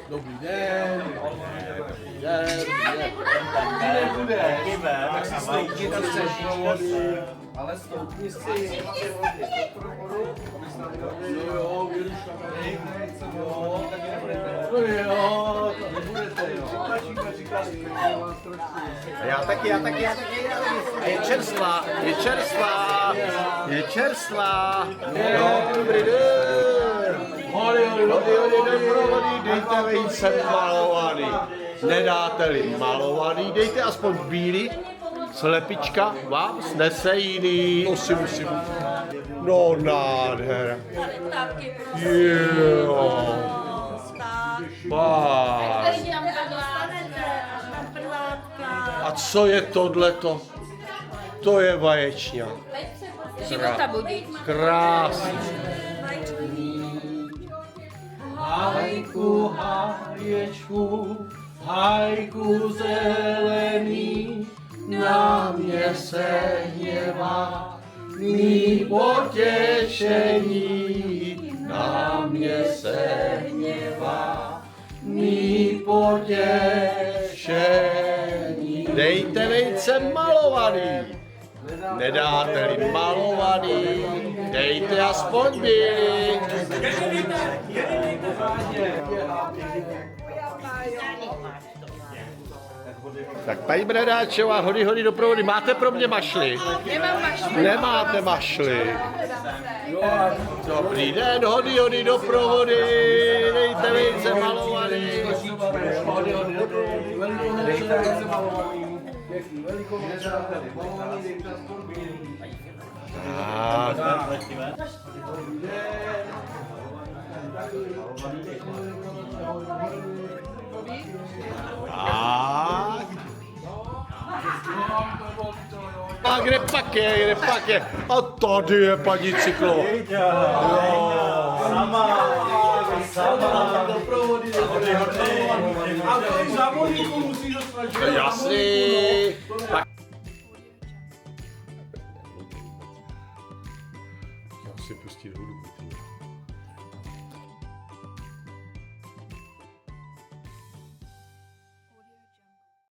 Dobrý den. Dobrý den. Nebude. Tak si stoupni, co chceš. Ale stoupni si. No jo, vyrušujeme. No jo, nebudete jo. Já taky. A je čerstvá. No, dobrý den. Hody, dejte vejce malovaný. Nedáte-li malovaný, dejte aspoň bílý. Slepička vám snese jiný. To si musím. No nádhera. Jo. A co je tohleto? To je vaječňa. Života budič. Krásný. Hajku, haječku, hajku zelený, na mě se hněvá, mý potěšení, na mě se hněvá, mý potěšení. Dejte vejce malovaný. Nedáte-li malovaný, dejte aspoň bílý. Tak paní Bradáčová, hody do provody. Máte pro mě mašly? Nemám mašlu. Nemáte mašly. Dobrý den, hody do provody. Dejte vejce malovaný. Dejte vejce malovaný. Pěkný velikost, malovaný, dejte aspoň bílý. Tak. A kde pak je? A tady je paní Cyklo. Sama. Doprovody, a kolik závodníků musí dostat? Jasný. Tak. Já si pustit hudbu.